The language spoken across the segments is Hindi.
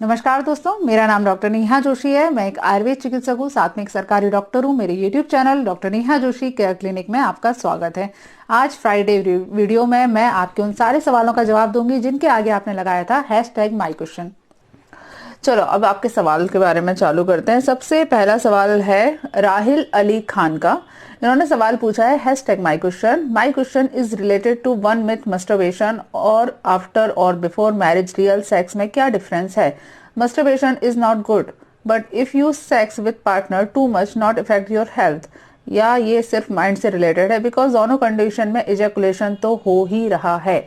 नमस्कार दोस्तों, मेरा नाम डॉक्टर नेहा जोशी है। मैं एक आयुर्वेद चिकित्सक हूँ, साथ में एक सरकारी डॉक्टर हूँ। मेरे YouTube channel doctor Neha Joshi care clinic में आपका स्वागत है। आज फ्राइडे वीडियो में मैं आपके उन सारे सवालों का जवाब दूंगी जिनके आगे आपने लगाया था #माई क्वेश्चन। चलो अब आपके सवाल के बारे में चालू करते हैं। सबसे पहला सवाल है राहिल अली खान का। इन्होंने सवाल पूछा है #my question. My question is related to one myth, masturbation और आफ्टर और बिफोर मैरिज रियल सेक्स में क्या डिफरेंस है? Masturbation is not good but if you sex with partner too much not effect your health, या ये सिर्फ माइंड से रिलेटेड है? बिकॉज दोनों कंडीशन में इजैकुलेशन तो हो ही रहा है।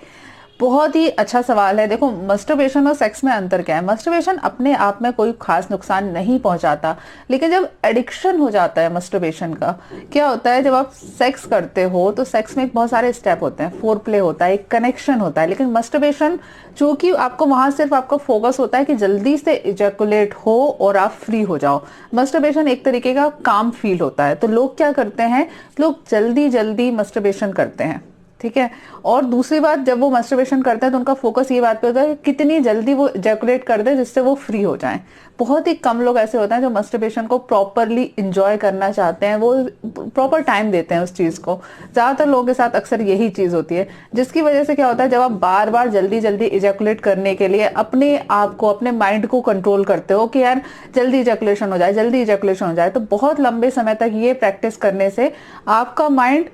बहुत ही अच्छा सवाल है। देखो, मस्टरबेशन और सेक्स में अंतर क्या है? मस्टरबेशन अपने आप में कोई खास नुकसान नहीं पहुंचाता, लेकिन जब एडिक्शन हो जाता है मस्टरबेशन का, क्या होता है जब आप सेक्स करते हो तो सेक्स में बहुत सारे स्टेप होते हैं, फोर प्ले होता है, एक कनेक्शन होता है। लेकिन मस्टरबेशन चूंकि आपको वहां सिर्फ आपका फोकस होता है कि जल्दी से इजैकुलेट हो और आप फ्री हो जाओ। मस्टरबेशन एक तरीके का काम फील होता है, तो लोग क्या करते हैं, लोग जल्दी जल्दी मस्टरबेशन करते हैं। ठीक है। और दूसरी बात, जब वो मस्टरबेशन करते हैं तो उनका फोकस ये बात पे होता है कि कितनी जल्दी वो इजैकुलेट कर दे जिससे वो फ्री हो जाएं। बहुत ही कम लोग ऐसे होते हैं जो मस्टरबेशन को प्रॉपरली इंजॉय करना चाहते हैं, वो प्रॉपर टाइम देते हैं उस चीज को। ज्यादातर लोगों के साथ अक्सर यही चीज होती है, जिसकी वजह से क्या होता है, जब आप बार बार जल्दी जल्दी इजैकुलेट करने के लिए अपने आप को, अपने माइंड को कंट्रोल करते हो कि यार जल्दी इजैकुलेशन हो जाए, जल्दी इजैकुलेशन हो जाए, तो बहुत लंबे समय तक ये प्रैक्टिस करने से आपका माइंड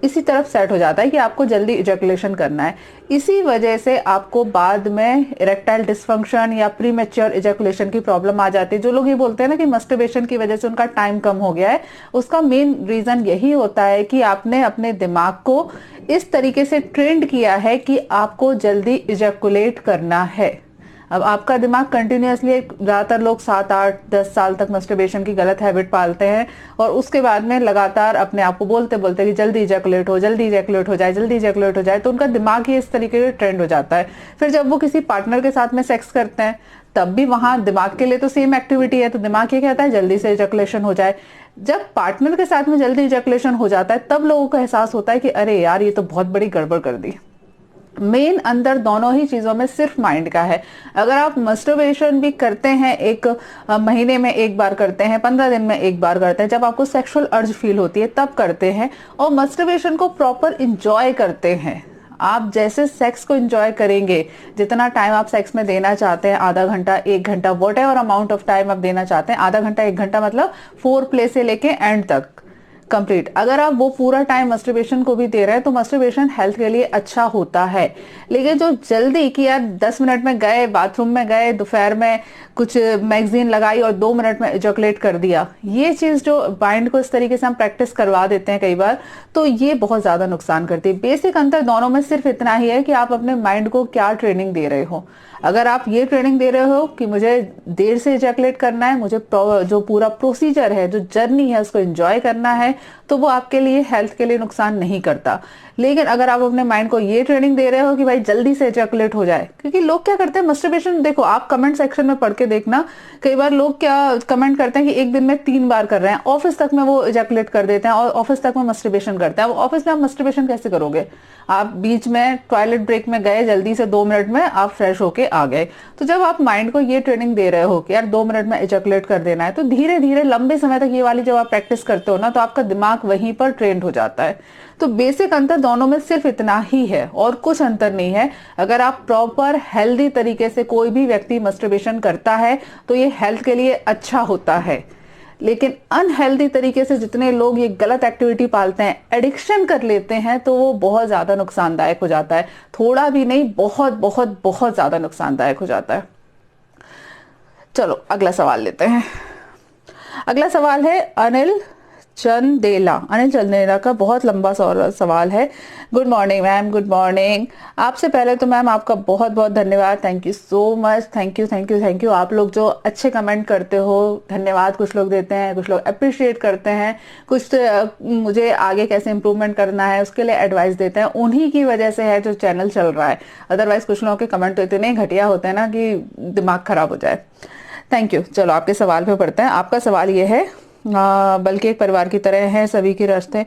इसी तरफ सेट हो जाता है कि आपको जल्दी इजैकुलेशन करना है। इसी वजह से आपको बाद में इरेक्टाइल डिसफंक्शन या प्रीमेच्योर इजैकुलेशन की प्रॉब्लम आ जाती है। जो लोग ये बोलते हैं ना कि मस्टरबेशन की वजह से उनका टाइम कम हो गया है, उसका मेन रीजन यही होता है कि आपने अपने दिमाग को इस तरीके से ट्रेंड किया है कि आपको जल्दी इजैकुलेट करना है। अब आपका दिमाग कंटिन्यूअसली, ज्यादातर लोग 7, 8, 10 साल तक मस्टरबेशन की गलत हैबिट पालते हैं और उसके बाद में लगातार अपने आप को बोलते बोलते कि जल्दी इजैकुलेट हो, जल्दी इजैकुलेट हो जाए, जल्दी इजैकुलेट हो जाए, तो उनका दिमाग ही इस तरीके से ट्रेंड हो जाता है। फिर जब वो किसी पार्टनर के साथ में सेक्स करते हैं तब भी वहां दिमाग के लिए तो सेम एक्टिविटी है, तो दिमाग ये कहता है जल्दी से इजैकुलेशन हो जाए। जब पार्टनर के साथ में जल्दी इजैकुलेशन हो जाता है तब लोगों को एहसास होता है कि अरे यार ये तो बहुत बड़ी गड़बड़ कर दी। मेन अंदर दोनों ही चीजों में सिर्फ माइंड का है। अगर आप मस्टरबेशन भी करते हैं, एक महीने में एक बार करते हैं, 15 दिन में एक बार करते हैं, जब आपको सेक्सुअल अर्ज फील होती है तब करते हैं, और मस्टरबेशन को प्रॉपर इंजॉय करते हैं, आप जैसे सेक्स को इंजॉय करेंगे, जितना टाइम आप सेक्स में देना चाहते हैं, आधा घंटा, 1 घंटा, what ever amount of time आप देना चाहते हैं, आधा घंटा, 1 घंटा, मतलब फोर प्ले से लेके एंड तक कंप्लीट, अगर आप वो पूरा टाइम मस्टरबेशन को भी दे रहे हैं तो मस्टरबेशन हेल्थ के लिए अच्छा होता है। लेकिन जो जल्दी कि यार 10 मिनट में गए, बाथरूम में गए, दोपहर में कुछ मैगजीन लगाई और 2 मिनट में इजैकुलेट कर दिया, ये चीज जो माइंड को इस तरीके से हम प्रैक्टिस करवा देते हैं कई बार, तो ये बहुत ज्यादा नुकसान करती है। बेसिक अंतर दोनों में सिर्फ इतना ही है कि आप अपने माइंड को क्या ट्रेनिंग दे रहे हो। अगर आप ये ट्रेनिंग दे रहे हो कि मुझे देर से इजैकुलेट करना है, मुझे जो पूरा प्रोसीजर है, जो जर्नी है, उसको एंजॉय करना है, तो वो आपके लिए, हेल्थ के लिए नुकसान नहीं करता। लेकिन अगर आप अपने माइंड को ये ट्रेनिंग दे रहे हो कि भाई जल्दी से इजैकुलेट हो जाए, क्योंकि लोग क्या करते हैं मस्टरबेशन, देखो आप कमेंट सेक्शन में पढ़ के देखना, कई बार लोग क्या कमेंट करते हैं कि एक दिन में 3 बार कर रहे हैं, ऑफिस तक में वो इजैकुलेट कर देते हैं और ऑफिस तक में मस्टरबेशन करते हैं। ऑफिस में आप मस्टरबेशन कैसे करोगे? आप बीच में टॉयलेट ब्रेक में गए, जल्दी से 2 मिनट में आप फ्रेश होके आ गए। तो जब आप माइंड को ये ट्रेनिंग दे रहे हो कि यार 2 मिनट में इजैकुलेट कर देना है, तो धीरे धीरे लंबे समय तक ये वाली जब आप प्रैक्टिस करते हो ना, तो आपका दिमाग वहीं पर ट्रेंड हो जाता है। तो बेसिक अंतर दोनों में सिर्फ इतना ही है और कुछ अंतर नहीं है। अगर आप प्रॉपर हेल्दी तरीके से, कोई भी व्यक्ति मस्टरबेशन करता है तो ये हेल्थ के लिए अच्छा होता है। लेकिन अनहेल्दी तरीके से जितने लोग ये गलत एक्टिविटी पालते हैं, एडिक्शन कर लेते हैं, तो वो बहुत ज्यादा नुकसानदायक हो जाता है। थोड़ा भी नहीं, बहुत बहुत बहुत ज्यादा नुकसानदायक हो जाता है। चलो अगला सवाल लेते हैं। अगला सवाल है अनिल चंदेला का। बहुत लंबा सवाल है। Good morning ma'am, good morning. आपसे पहले तो मैम आपका बहुत बहुत धन्यवाद, thank you so much, thank you thank you thank you. आप लोग जो अच्छे कमेंट करते हो, धन्यवाद। कुछ लोग देते हैं, कुछ लोग अप्रिशिएट करते हैं, कुछ मुझे आगे कैसे इंप्रूवमेंट करना है उसके लिए एडवाइस देते हैं। उन्हीं की वजह से है जो चैनल चल रहा है। अदरवाइज कुछ लोगों के कमेंट तो इतने घटिया होते हैं ना कि दिमाग खराब हो जाए। Thank you. चलो आपके सवाल पे पढ़ते हैं। आपका सवाल ये है, बल्कि एक परिवार की तरह है सभी के रास्ते।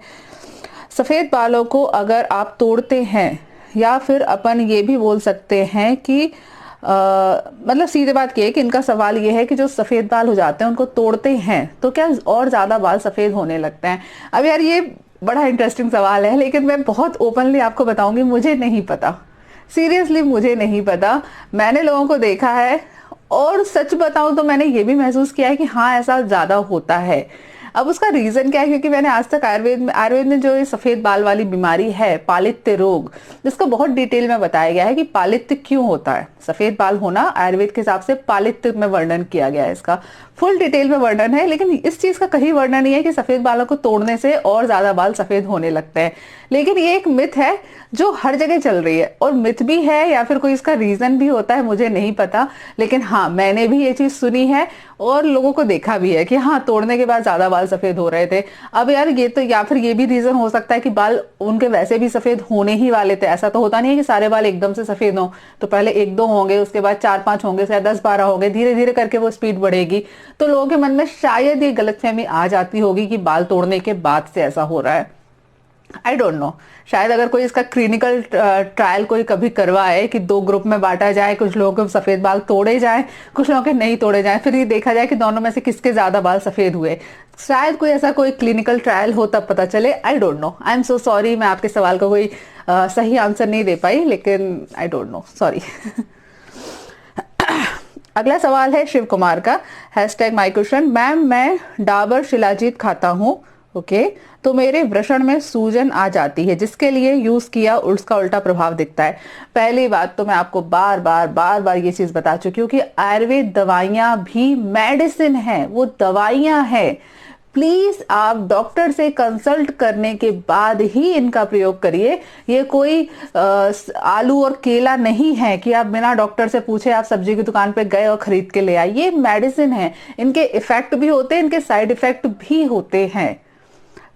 सफेद बालों को अगर आप तोड़ते हैं, या फिर अपन ये भी बोल सकते हैं कि मतलब सीधे बात यह है कि इनका सवाल ये है कि जो सफेद बाल हो जाते हैं उनको तोड़ते हैं तो क्या और ज्यादा बाल सफेद होने लगते हैं। अब यार ये बड़ा इंटरेस्टिंग सवाल है, लेकिन मैं बहुत ओपनली आपको बताऊंगी, मुझे नहीं पता, सीरियसली मुझे नहीं पता। मैंने लोगों को देखा है और सच बताऊं तो मैंने ये भी महसूस किया है कि हाँ ऐसा ज्यादा होता है। अब उसका रीजन क्या है, क्योंकि मैंने आज तक आयुर्वेद में जो ये सफेद बाल वाली बीमारी है, पालित्य रोग, जिसको बहुत डिटेल में बताया गया है कि पालित्य क्यों होता है, सफेद बाल होना आयुर्वेद के हिसाब से पालित्य में वर्णन किया गया है, इसका फुल डिटेल में वर्णन है। लेकिन इस चीज का कहीं वर्णन नहीं है कि सफेद बालों को तोड़ने से और ज्यादा बाल सफेद होने लगते हैं। लेकिन ये एक मिथ है जो हर जगह चल रही है, और मिथ भी है या फिर कोई इसका रीजन भी होता है मुझे नहीं पता। लेकिन हाँ मैंने भी ये चीज सुनी है और लोगों को देखा भी है कि हाँ तोड़ने के बाद ज्यादा बाल सफेद हो रहे थे। अब यार ये तो, या फिर ये भी रीजन हो सकता है कि बाल उनके वैसे भी सफेद होने ही वाले थे, ऐसा तो होता नहीं है कि सारे बाल एकदम से सफेद हों। तो पहले 1-2 होंगे, उसके बाद 4-5 होंगे, शायद 10-12 होंगे, धीरे धीरे करके वो स्पीड बढ़ेगी। तो लोगों के मन में शायद ये गलतफहमी आ जाती होगी कि बाल तोड़ने के बाद से ऐसा हो रहा है। आई डोंट नो, शायद अगर कोई इसका क्लिनिकल ट्रायल कोई कभी करवाए कि 2 ग्रुप में बांटा जाए, कुछ लोगों के सफेद बाल तोड़े जाए, कुछ लोगों के नहीं तोड़े जाए, फिर ये देखा जाए कि दोनों में से किसके ज्यादा बाल सफेद हुए, शायद कोई ऐसा कोई क्लिनिकल ट्रायल हो तब पता चले। I don't know, I am so sorry, मैं आपके सवाल का कोई सही आंसर नहीं दे पाई, लेकिन आई डोंट नो, सॉरी। अगला सवाल है शिव कुमार का, #माय क्वेश्चन, मैम मैं डाबर शिलाजीत खाता हूँ, ओके, तो मेरे वृषण में सूजन आ जाती है, जिसके लिए यूज किया उसका उल्टा प्रभाव दिखता है। पहली बात तो मैं आपको बार बार ये चीज बता चुकी हूँ कि आयुर्वेद दवाइयां भी मेडिसिन है, वो दवाइयां है। प्लीज आप डॉक्टर से कंसल्ट करने के बाद ही इनका प्रयोग करिए। ये कोई आलू और केला नहीं है कि आप बिना डॉक्टर से पूछे आप सब्जी की दुकान पे गए और खरीद के ले आए। ये मेडिसिन है, इनके इफेक्ट भी होते हैं, इनके साइड इफेक्ट भी होते हैं।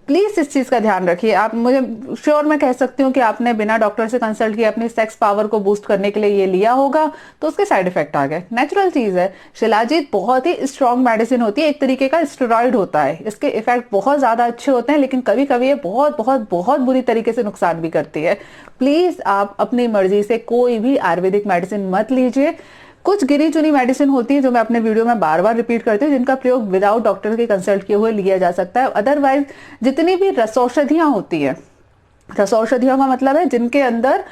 प्लीज इस चीज का ध्यान रखिए। आप, मुझे श्योर मैं कह सकती हूँ कि आपने बिना डॉक्टर से कंसल्ट किए अपनी सेक्स पावर को बूस्ट करने के लिए ये लिया होगा, तो उसके साइड इफेक्ट आ गए, नेचुरल चीज है। शिलाजीत बहुत ही स्ट्रॉन्ग मेडिसिन होती है, एक तरीके का स्टेरॉइड होता है, इसके इफेक्ट बहुत ज्यादा अच्छे होते हैं, लेकिन कभी कभी ये बहुत बहुत बहुत बुरी तरीके से नुकसान भी करती है। प्लीज आप अपनी मर्जी से कोई भी आयुर्वेदिक मेडिसिन मत लीजिए। कुछ गिनी चुनी मेडिसिन होती है जो मैं अपने वीडियो में बार बार रिपीट करती हूँ, जिनका प्रयोग विदाउट डॉक्टर के कंसल्ट किए हुए लिया जा सकता है। अदरवाइज जितनी भी रसौषधियां होती है, रसौषधियों का मतलब है जिनके अंदर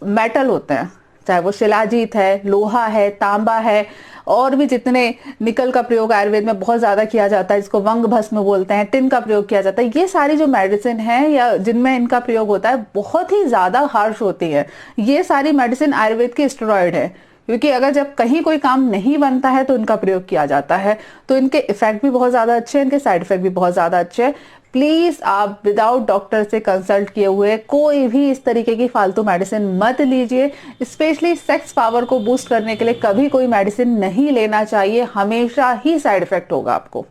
मेटल होते हैं, चाहे वो शिलाजीत है, लोहा है, तांबा है, और भी जितने, निकल का प्रयोग आयुर्वेद में बहुत ज्यादा किया जाता है, इसको वंग भस्म बोलते हैं, टिन का प्रयोग किया जाता है। ये सारी जो मेडिसिन है या जिनमें इनका प्रयोग होता है बहुत ही ज्यादा हार्श होती है। ये सारी मेडिसिन आयुर्वेद के स्टेरॉइड है, क्योंकि अगर जब कहीं कोई काम नहीं बनता है तो इनका प्रयोग किया जाता है। तो इनके इफेक्ट भी बहुत ज्यादा अच्छे हैं, इनके साइड इफेक्ट भी बहुत ज्यादा अच्छे हैं। प्लीज आप विदाउट डॉक्टर से कंसल्ट किए हुए कोई भी इस तरीके की फालतू मेडिसिन मत लीजिए। स्पेशली सेक्स पावर को बूस्ट करने के लिए कभी कोई मेडिसिन नहीं लेना चाहिए, हमेशा ही साइड इफेक्ट होगा आपको।